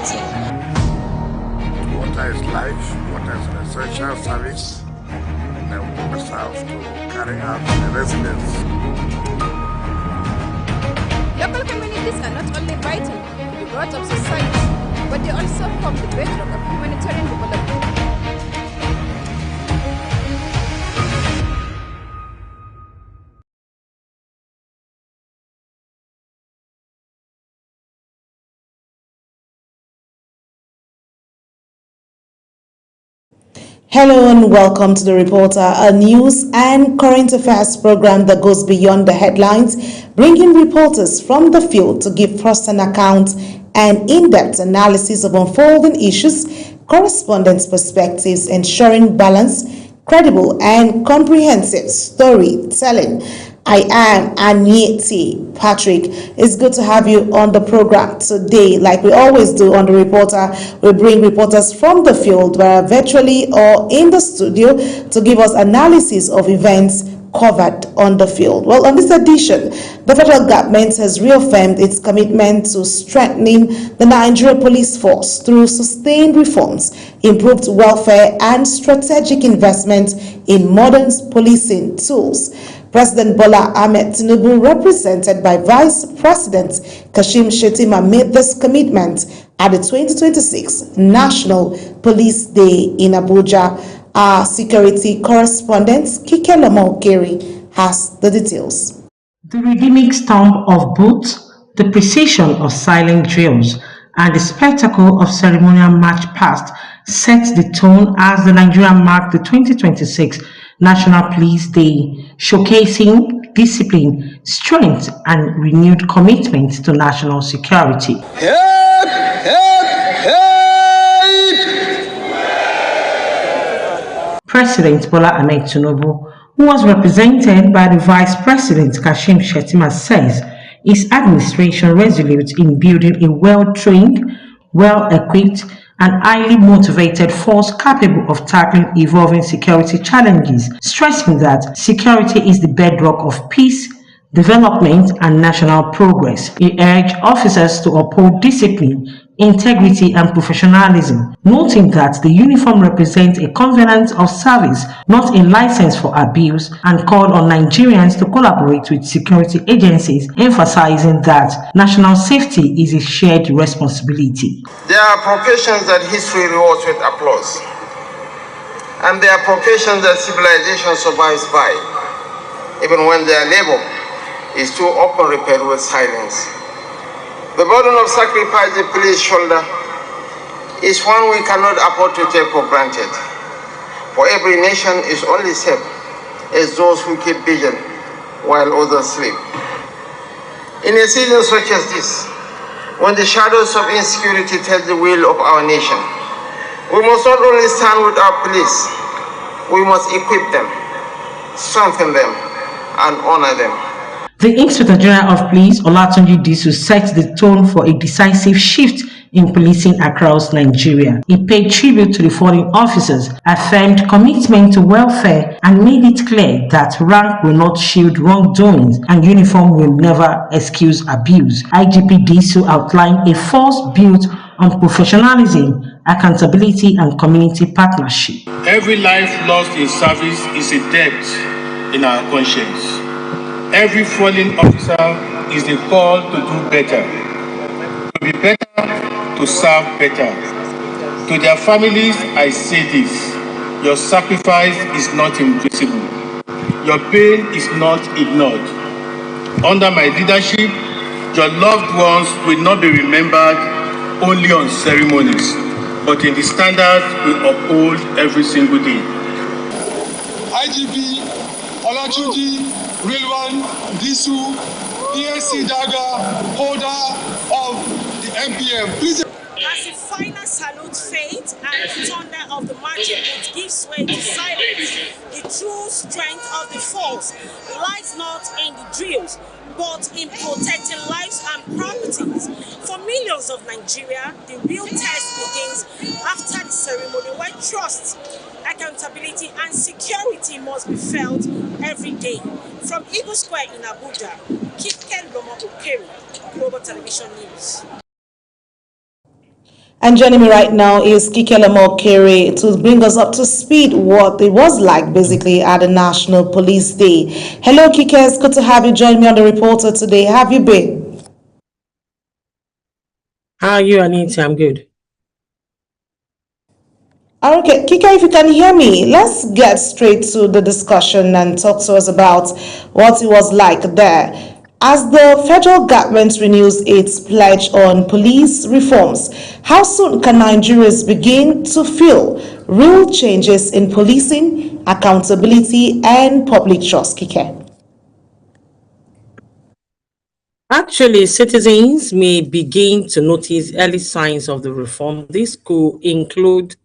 security. Water is life, water is an essential service, and we must have to carry out the residents. Local communities are not only vital to the growth of society, but they also form the bedrock of humanitarian development. Hello and welcome to The Reporter, a news and current affairs program that goes beyond the headlines, bringing reporters from the field to give first-hand accounts and in-depth analysis of unfolding issues, correspondents' perspectives, ensuring balanced, credible and comprehensive storytelling. I am Anieti Patrick. It's good to have you on the program today. Like we always do on The Reporter, we bring reporters from the field, whether virtually or in the studio, to give us analysis of events covered on the field. Well, on this edition, the federal government has reaffirmed its commitment to strengthening the Nigeria police force through sustained reforms, improved welfare and strategic investment in modern policing tools. President Bola Ahmed Tinubu, represented by Vice President Kashim Shettima, made this commitment at the 2026 National Police Day in Abuja. Our security correspondent, Kike Lomo-Okeri, has the details. The rhythmic stomp of boots, the precision of silent drills, and the spectacle of ceremonial march past sets the tone as the Nigeria marked the 2026 National Police Day, showcasing discipline, strength, and renewed commitment to national security. Help! Help! Help! President Bola Ahmed Tinubu, who was represented by the Vice President Kashim Shettima, says his administration resolute in building a well-trained, well-equipped, and highly motivated force capable of tackling evolving security challenges, stressing that security is the bedrock of peace, development, and national progress. He urged officers to uphold discipline, integrity, and professionalism, noting that the uniform represents a covenant of service, not a license for abuse, and called on Nigerians to collaborate with security agencies, emphasizing that national safety is a shared responsibility. There are professions that history rewards with applause, and there are professions that civilization survives by, even when their labor is too often repaired with silence. The burden of sacrifice the police shoulder is one we cannot afford to take for granted. For every nation is only safe as those who keep vigilant while others sleep. In a season such as this, when the shadows of insecurity tell the will of our nation, we must not only stand with our police, we must equip them, strengthen them, and honor them. The Inspector General of Police, Olatunji Disu, set the tone for a decisive shift in policing across Nigeria. He paid tribute to the fallen officers, affirmed commitment to welfare, and made it clear that rank will not shield wrongdoings and uniform will never excuse abuse. IGP Disu outlined a force built on professionalism, accountability, and community partnership. Every life lost in service is a debt in our conscience. Every fallen officer is a call to do better, to be better, to serve better. To their families, I say this: your sacrifice is not invisible. Your pain is not ignored. Under my leadership, your loved ones will not be remembered only on ceremonies, but in the standards we uphold every single day. IGP Olatunji Rilwan Disu, PSC Daga, holder of the MPM. Please. As the final salute fades and the thunder of the marching boots gives way to silence, the true strength of the force lies not in the drills, but in protecting lives and properties. For millions of Nigeria, the real test begins after the ceremony, where trust, accountability, and security must be felt every day. From Eagle Square in Abuja, Kike Lomo-Okeri, Global Television News. And joining me right now is Kike Lamokere to bring us up to speed what it was like basically at the National Police Day. Hello, Kike. It's good to have you join me on the reporter today. How have you been? How are you, Anita? I'm good. Okay, Kike, if you can hear me, let's get straight to the discussion and talk to us about what it was like there. As the federal government renews its pledge on police reforms, how soon can Nigerians begin to feel real changes in policing, accountability, and public trust, Kike? Actually, citizens may begin to notice early signs of the reform. This could include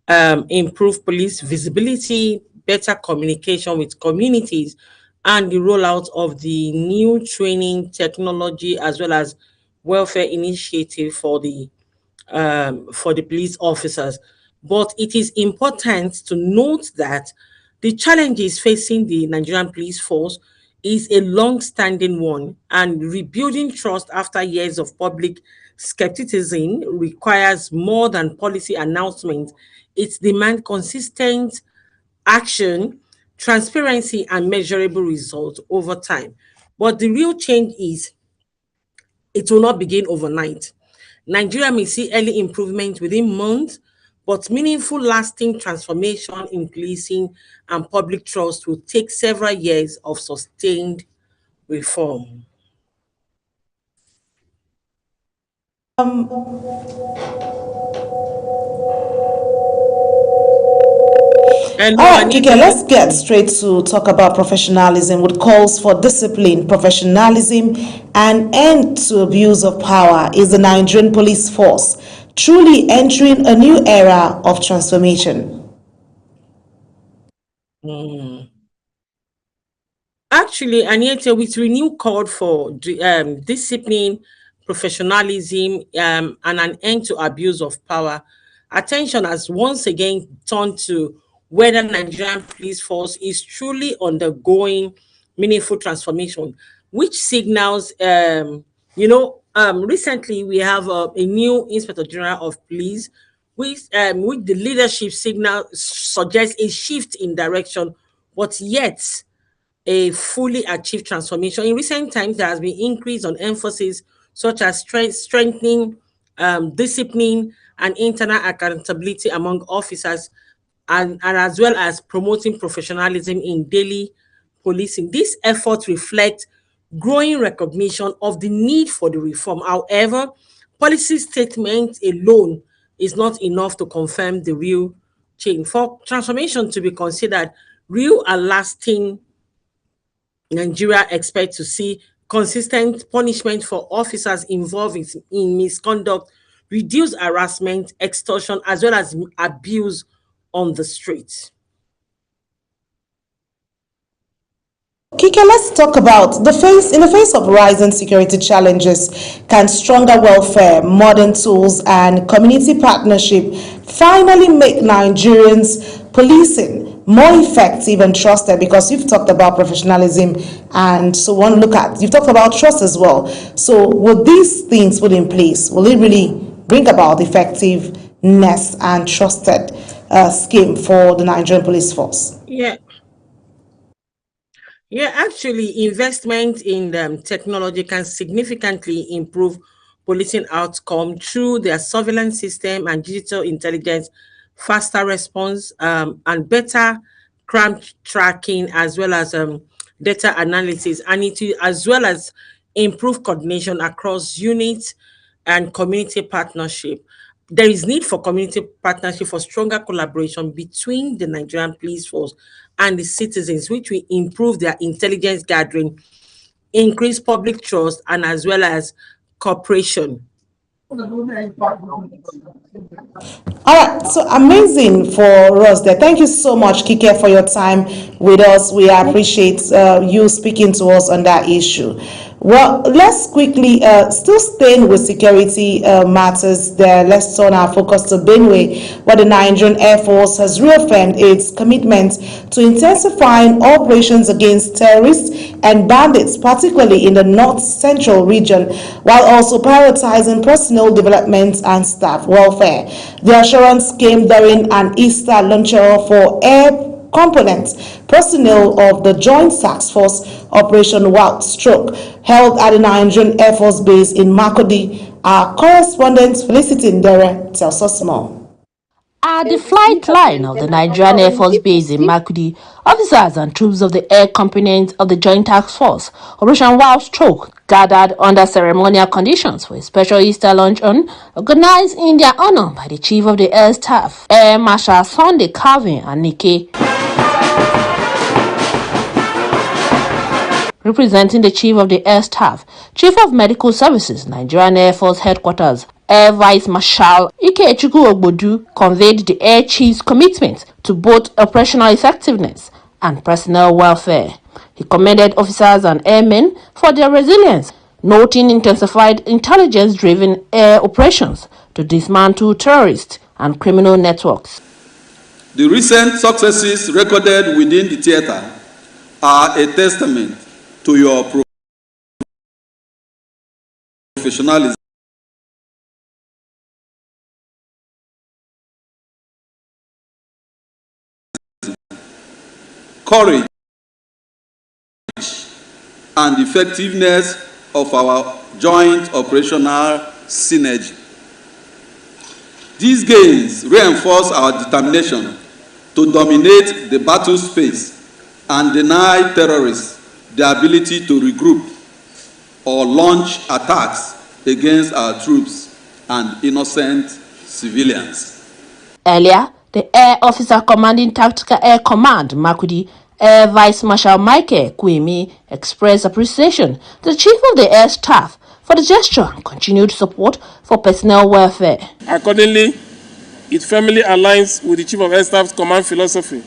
improved police visibility, better communication with communities, and the rollout of the new training technology as well as welfare initiative for the police officers. But it is important to note that the challenges facing the Nigerian police force is a long-standing one, and rebuilding trust after years of public skepticism requires more than policy announcements. It demands consistent action, transparency, and measurable results over time. But the real change is it will not begin overnight. Nigeria may see early improvement within months, but meaningful, lasting transformation in policing and public trust will take several years of sustained reform. All right, Kike, let's get straight to talk about professionalism with calls for discipline, professionalism, and end to abuse of power. Is the Nigerian police force truly entering a new era of transformation? Actually, Anieta, with renewed call for discipline, professionalism, and an end to abuse of power, attention has once again turned to whether Nigerian police force is truly undergoing meaningful transformation, which signals, recently we have a new Inspector General of Police, with the leadership signal suggests a shift in direction, but yet a fully achieved transformation. In recent times, there has been increase on emphasis such as strengthening discipline and internal accountability among officers, and as well as promoting professionalism in daily policing. This effort reflects growing recognition of the need for the reform. However, policy statement alone is not enough to confirm the real change. For transformation to be considered real and lasting, Nigeria expects to see consistent punishment for officers involved in misconduct, reduce harassment, extortion, as well as abuse on the streets. Kike, let's talk about in the face of rising security challenges, can stronger welfare, modern tools, and community partnership finally make Nigerians policing more effective and trusted? Because you've talked about professionalism, and so you've talked about trust as well. So will these things put in place, will it really bring about effectiveness and trusted scheme for the Nigerian police force? Yeah, actually, investment in technology can significantly improve policing outcome through their surveillance system and digital intelligence, faster response, and better crime tracking, as well as data analysis, and as well as improve coordination across units and community partnership. There is need for community partnership for stronger collaboration between the Nigerian police force and the citizens, which will improve their intelligence gathering, increase public trust, and as well as cooperation. All right, so amazing for us there. Thank you so much, Kike, for your time with us. We appreciate you speaking to us on that issue. Well, let's quickly, still staying with security matters there, let's turn our focus to Benue, where the Nigerian Air Force has reaffirmed its commitment to intensifying operations against terrorists and bandits, particularly in the north-central region, while also prioritizing personnel development and staff welfare. The assurance came during an Easter luncheon for air components personnel of the Joint Task Force Operation Wild Stroke held at the Nigerian Air Force Base in Makurdi. Our correspondent Felicity Ndere tells us more. At the flight line of the Nigerian Air Force Base in Makurdi, officers and troops of the air component of the Joint Task Force Operation Wild Stroke gathered under ceremonial conditions for a special Easter luncheon organized in their honor by the Chief of the Air Staff, Air Marshal Sunday Calvin Anike. Representing the Chief of the Air Staff, Chief of Medical Services, Nigerian Air Force Headquarters, Air Vice Marshal Ikechukwu Ogbodu conveyed the Air Chief's commitment to both operational effectiveness and personnel welfare. He commended officers and airmen for their resilience, noting intensified intelligence-driven air operations to dismantle terrorist and criminal networks. The recent successes recorded within the theater are a testament to your professionalism, courage, and effectiveness of our joint operational synergy. These gains reinforce our determination to dominate the battle space and deny terrorists the ability to regroup or launch attacks against our troops and innocent civilians. Earlier, the Air Officer Commanding Tactical Air Command, Makurdi, Air Vice Marshal Michael Kwemi expressed appreciation to the Chief of the Air Staff for the gesture and continued support for personnel welfare. Accordingly, it firmly aligns with the Chief of Air Staff's command philosophy,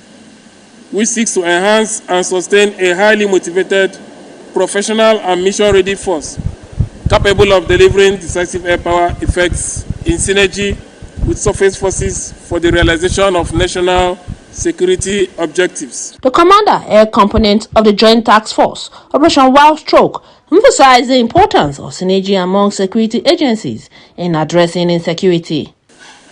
which seeks to enhance and sustain a highly motivated, professional and mission-ready force capable of delivering decisive air power effects in synergy with surface forces for the realization of national security objectives. The Commander, Air Component of the Joint Task Force, Operation Wild Stroke, emphasized the importance of synergy among security agencies in addressing insecurity.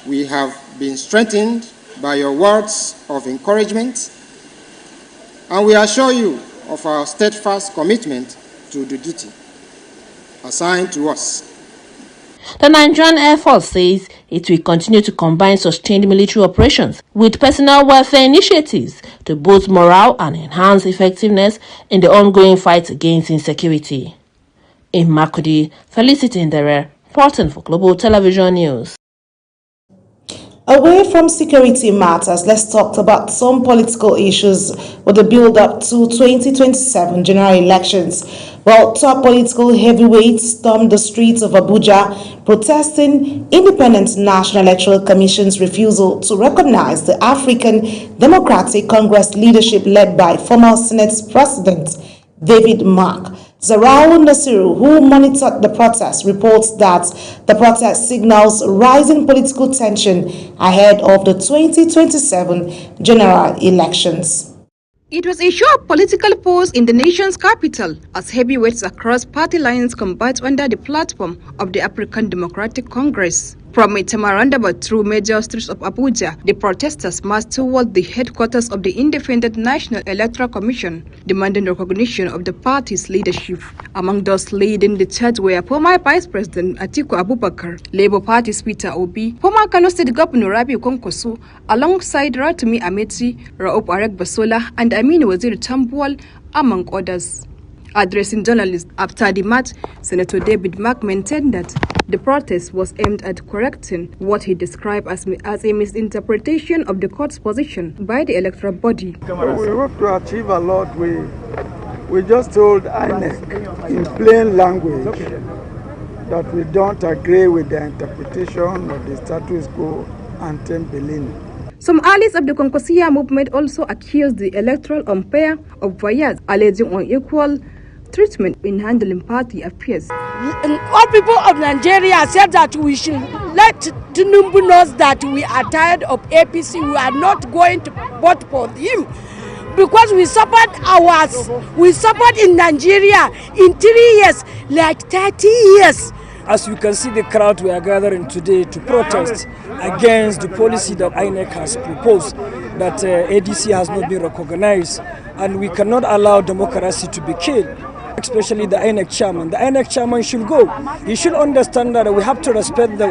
We have been strengthened by your words of encouragement, and we assure you of our steadfast commitment to the duty assigned to us. The Nigerian Air Force says it will continue to combine sustained military operations with personnel welfare initiatives to boost morale and enhance effectiveness in the ongoing fight against insecurity. In Makurdi, Felicity Ndere, reporting for Global Television News. Away from security matters, let's talk about some political issues with the build-up to 2027 general elections. Well, top political heavyweights stormed the streets of Abuja protesting Independent National Electoral Commission's refusal to recognize the African Democratic Congress leadership led by former Senate President David Mark. Zarau Nasiru, who monitored the protest, reports that the protest signals rising political tension ahead of the 2027 general elections. It was a show of political pause in the nation's capital as heavyweights across party lines combat under the platform of the African Democratic Congress. From Maitama roundabout through major streets of Abuja, the protesters marched toward the headquarters of the Independent National Electoral Commission, demanding recognition of the party's leadership. Among those leading the charge were former Vice President Atiku Abubakar, Labour Party's Peter Obi, former Kano State Governor Rabiu Kwankwaso, alongside Rotimi Amechi, Rauf Aregbesola, and Aminu Waziri Tambuwal, among others. Addressing journalists after the match, Senator David Mark maintained that the protest was aimed at correcting what he described as a misinterpretation of the court's position by the electoral body. We hope to achieve a lot. We just told INEC in plain language that we don't agree with the interpretation of the status quo ante bellum. Some allies of the Konkosia movement also accused the electoral umpire of bias, alleging unequal treatment in handling party affairs. All people of Nigeria said that we should let Tinubu know that we are tired of APC. We are not going to vote for him because we suffered in Nigeria in 3 years, like 30 years. As you can see, the crowd we are gathering today to protest against the policy that INEC has proposed, that ADC has not been recognized, and we cannot allow democracy to be killed, especially the INEC chairman. The INEC chairman should go. He should understand that we have to respect the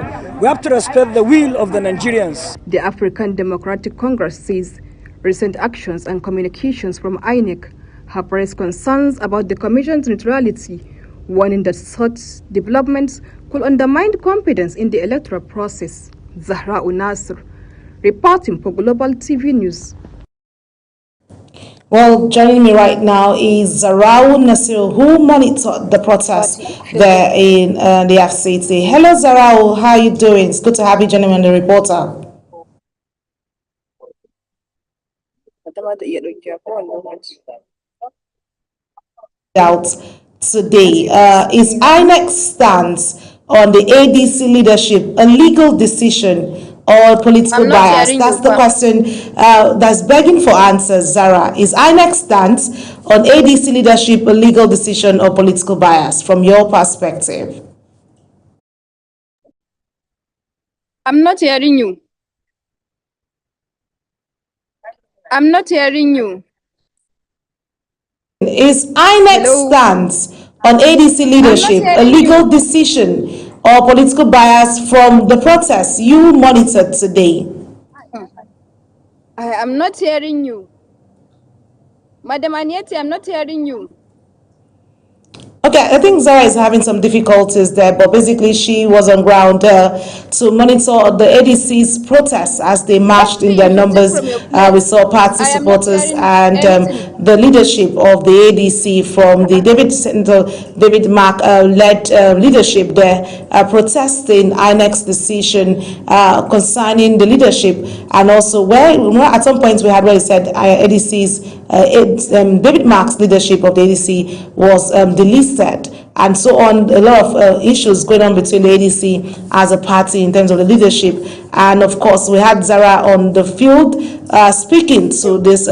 will of the Nigerians. The African Democratic Congress says recent actions and communications from INEC have raised concerns about the Commission's neutrality, warning that such developments could undermine confidence in the electoral process. Zahra Unasr, reporting for Global TV News. Well, joining me right now is Zarau Nasir, who monitored the protest there in the FCT. Hello, Zarau. How are you doing? It's good to have you joining me on the reporter. Out today is INEC's stance on the ADC leadership a legal decision or political bias? That's the question that's begging for answers, Zara. Is INEC's stance on ADC leadership a legal decision or political bias from your perspective? I'm not hearing you. I'm not hearing you. Is INEC's stance on ADC leadership a legal decision or political bias from the protests you monitored today? I am not hearing you. Madam Anieti, I'm not hearing you. Okay, I think Zara is having some difficulties there, but basically she was on ground to monitor the ADC's protests as they marched in their numbers. We saw party supporters and the leadership of the ADC from the David Mark led leadership there protesting INEC's decision concerning the leadership, and also where at some point we had where he said ADC's David Mark's leadership of the ADC was delisted, and so on. A lot of issues going on between the ADC as a party in terms of the leadership. And of course, we had Zara on the field speaking to this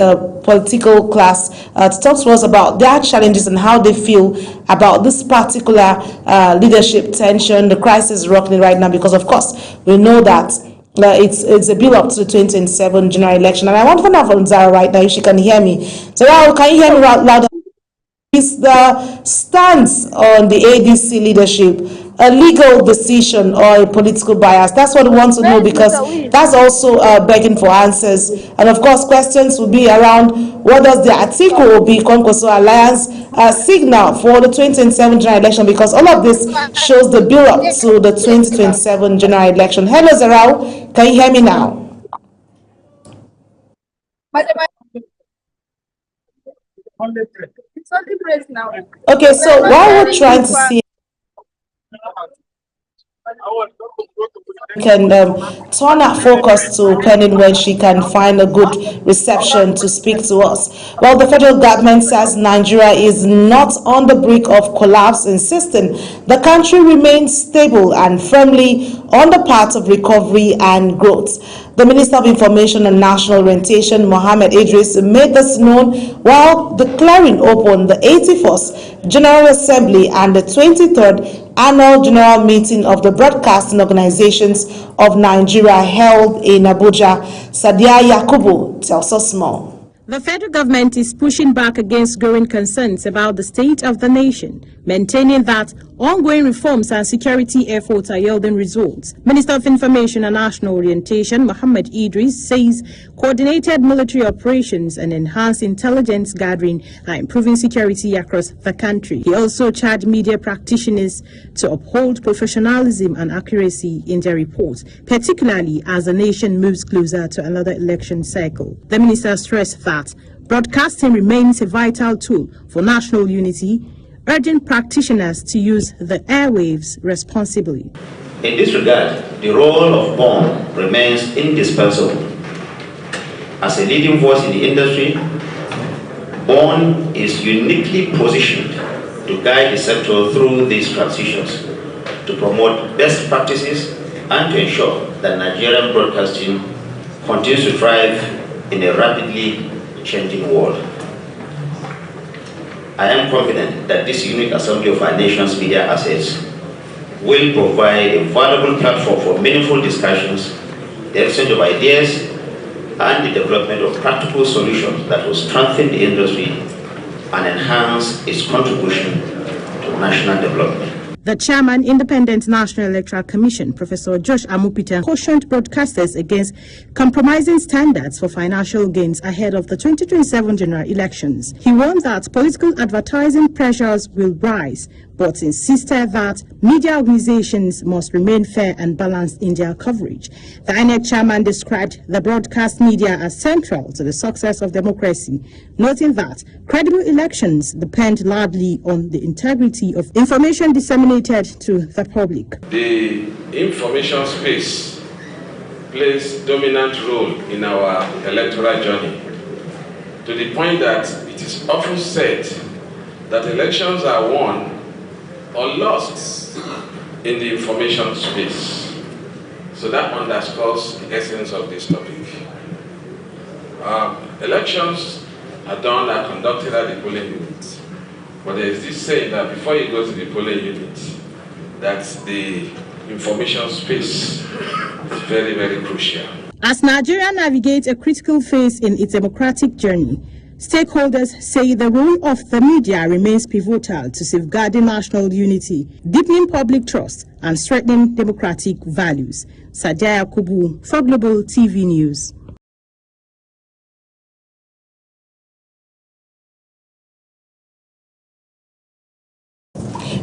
political class to talk to us about their challenges and how they feel about this particular leadership tension, the crisis rocking right now, because of course we know that it's a build up to the 2027 general election. And I want to find out from Zara right now if she can hear me. Zara, can you hear me louder? Is the stance on the ADC leadership a legal decision or a political bias? That's what we want to know, because that's also begging for answers. And of course, questions will be around what does the Atiku Obi Kwankwaso Alliance signal for the 2027 general election, because all of this shows the build up to the 2027 general election. Hello, Zarau, can you hear me now? Okay, so while we're trying to see, can turn our focus to Penning when she can find a good reception to speak to us. Well, the federal government says Nigeria is not on the brink of collapse, insisting the country remains stable and firmly on the path of recovery and growth. The Minister of Information and National Orientation, Mohammed Idris, made this known while declaring open the 81st General Assembly and the 23rd Annual General Meeting of the Broadcasting Organizations of Nigeria held in Abuja. Sadia Yakubu tells us more. The federal government is pushing back against growing concerns about the state of the nation, maintaining that ongoing reforms and security efforts are yielding results. Minister of Information and National Orientation, Mohammed Idris, says coordinated military operations and enhanced intelligence gathering are improving security across the country. He also charged media practitioners to uphold professionalism and accuracy in their reports, particularly as the nation moves closer to another election cycle. The minister stressed that broadcasting remains a vital tool for national unity, urging practitioners to use the airwaves responsibly. In this regard, the role of BORN remains indispensable. As a leading voice in the industry, BORN is uniquely positioned to guide the sector through these transitions, to promote best practices, and to ensure that Nigerian broadcasting continues to thrive in a rapidly changing world. I am confident that this unique assembly of our nation's media assets will provide a valuable platform for meaningful discussions, the exchange of ideas, and the development of practical solutions that will strengthen the industry and enhance its contribution to national development. The chairman, Independent National Electoral Commission, Professor Josh Amupita, cautioned broadcasters against compromising standards for financial gains ahead of the 2027 general elections. He warned that political advertising pressures will rise, but insisted that media organizations must remain fair and balanced in their coverage. The INEC chairman described the broadcast media as central to the success of democracy, noting that credible elections depend largely on the integrity of information disseminated to the public. The information space plays a dominant role in our electoral journey, to the point that it is often said that elections are won or lost in the information space. So that underscores the essence of this topic. Elections are conducted at the polling unit. But there is this saying that before you go to the polling unit, that the information space is very, very crucial. As Nigeria navigates a critical phase in its democratic journey, stakeholders say the role of the media remains pivotal to safeguarding national unity, deepening public trust, and strengthening democratic values. Sadia Yakubu for Global TV News.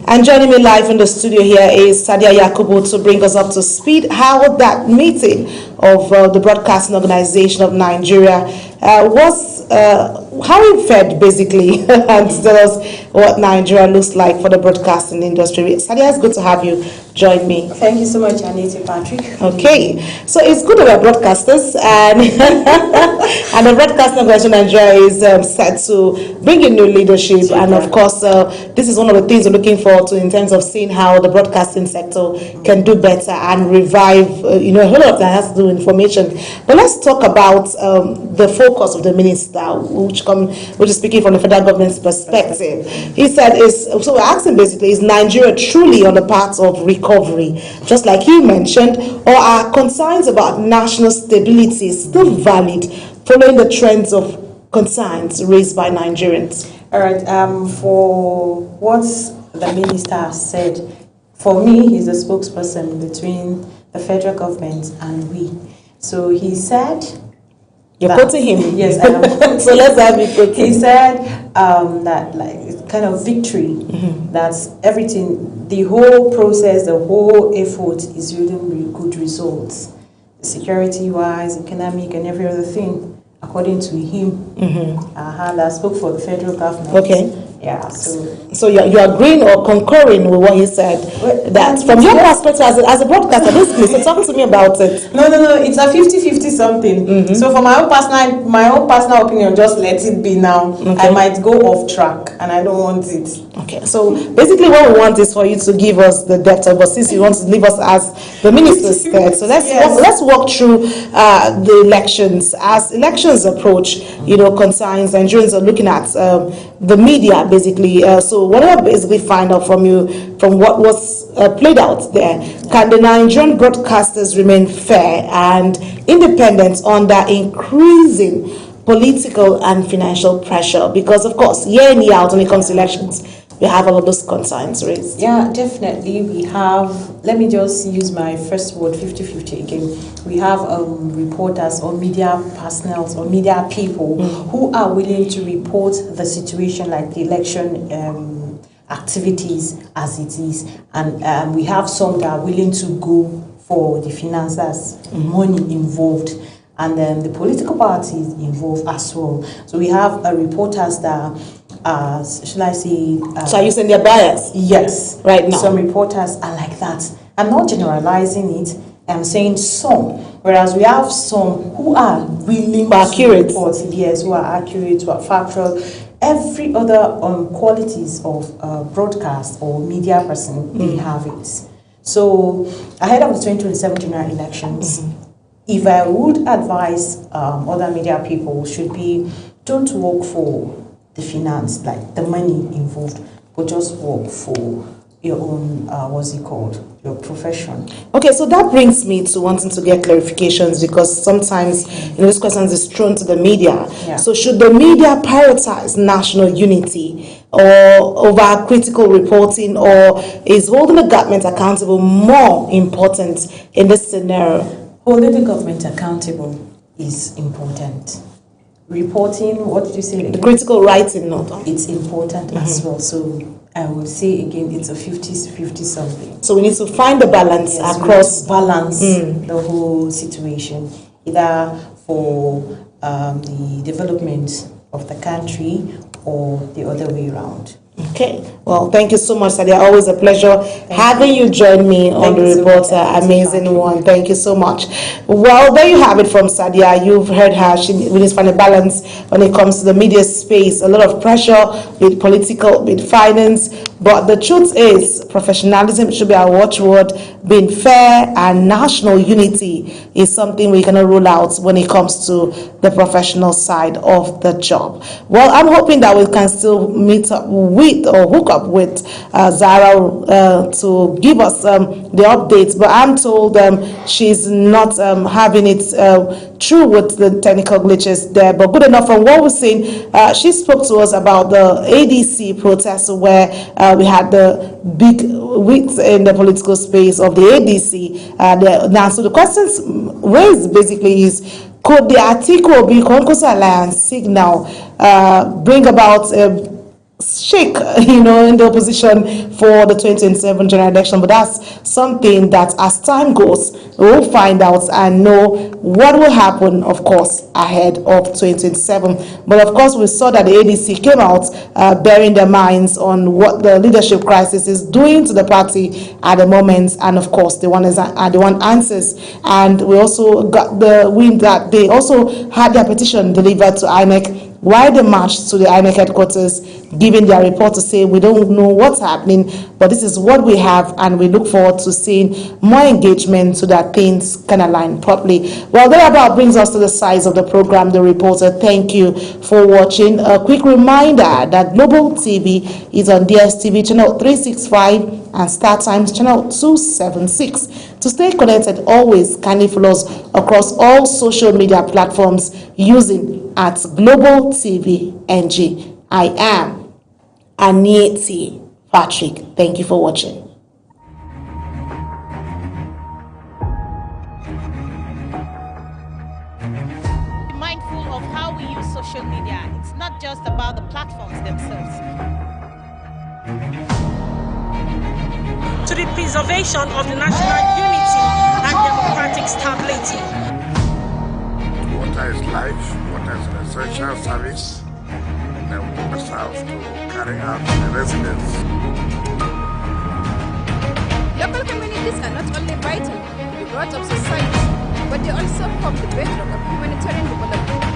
And joining me live in the studio here is Sadia Yakubu to bring us up to speed how that meeting of the Broadcasting Organization of Nigeria was, how it fed basically, and tell us what Nigeria looks like for the broadcasting industry. Sadia, it's good to have you join me. Thank you so much, Anita Patrick. Okay, so it's good that we're broadcasters, and and the Broadcasting Organization of Nigeria is set to bring in new leadership, and of course, this is one of the things we're looking forward to in terms of seeing how the broadcasting sector can do better and revive, a whole lot of that has to do with information. But let's talk about the focus of the minister, which is speaking from the federal government's perspective. He said, so we're asking basically, is Nigeria truly on the path of recovery, just like he mentioned, or are concerns about national stability still valid following the trends of concerns raised by Nigerians? All right, for what the minister has said, for me, he's a spokesperson between the federal government and we. So he said... You're quoting him? Yes, I am. So let's have it quoted. He said that it's kind of victory, that everything, the whole process, the whole effort is yielding good results. Security-wise, economic, and every other thing, according to him. That spoke for the federal government. Okay. Yeah, so you're agreeing or concurring with what he said? That from your perspective as a broadcaster, basically, so talk to me about it. No, it's a 50-50 something. So for my own personal opinion, just let it be now. Okay. I might go off track, and I don't want it. Okay, so basically what we want is for you to give us the depth of, but since you want to leave us as the minister said, so let's walk through the elections. As elections approach, concerns Nigerians are looking at the media basically. So what I basically find out from you, from what was played out there, can the Nigerian broadcasters remain fair and independent under increasing political and financial pressure? Because of course, year in, year out, when it comes to elections, we have all of those concerns raised. Yeah, definitely. We have, let me just use my first word, 50-50 again. We have reporters or media personnel or media people who are willing to report the situation, like the election activities as it is. And we have some that are willing to go for the finances, money involved. And then the political parties involved as well. So we have reporters that should I say... so are you saying they're biased? Yes. Right now. Some reporters are like that. I'm not generalizing it. I'm saying some. Whereas we have some who are willing to report. Yes, who are accurate, who are factual. every other qualities of broadcast or media person, they have it. So ahead of the 2027 general elections, if I would advise other media people should be, don't work for the finance, like the money involved, but just work for your own, what's it called, your profession. Okay, so that brings me to wanting to get clarifications, because sometimes this question is thrown to the media. Yeah. So should the media prioritize national unity or over critical reporting, or is holding the government accountable more important in this scenario? Holding the government accountable is important. Reporting, what did you say again? The critical writing, not. It's important as well. So I would say again, it's a 50-50 something. So we need to find the balance across. Balance the whole situation, either for the development of the country or the other way around. Okay. Well, thank you so much, Sadia. Always a pleasure having you join me on the Reporter. Amazing one. Thank you so much. Well, there you have it from Sadia. You've heard her. She needs to find a balance when it comes to the media space. A lot of pressure with political, with finance. But the truth is, professionalism should be our watchword. Being fair and national unity is something we cannot rule out when it comes to the professional side of the job. Well, I'm hoping that we can still meet up with or hook up with Zara to give us the updates, but I'm told she's not having it true with the technical glitches there. But good enough, from what we've seen, she spoke to us about the ADC protest, where we had the big wheat in the political space of the ADC. Now, so the questions raised basically is, could the Atiku Obi Kwankwaso Alliance signal bring about shake, in the opposition for the 2027 general election? But that's something that as time goes, we'll find out and know what will happen, of course, ahead of 2027. But of course, we saw that the ADC came out bearing their minds on what the leadership crisis is doing to the party at the moment, and of course, they want answers. And we also got the wind that they also had their petition delivered to INEC. Why they marched to the INEC headquarters, giving their report to say we don't know what's happening, but this is what we have, and we look forward to seeing more engagement so that things can align properly. Well, that about brings us to the size of the program, The Reporter. Thank you for watching. A quick reminder that Global TV is on DSTV channel 365 and Star Times channel 276. To stay connected, always kindly follow us across all social media platforms using @Global TV NG. I am Anieti Patrick. Thank you for watching. Be mindful of how we use social media. It's not just about the platforms themselves. To the preservation of the national unity and democratic stability. Water is life, water is an essential service, and we must have to carry out the residents. Local communities are not only vital to the growth of society, but they also form the bedrock of humanitarian development.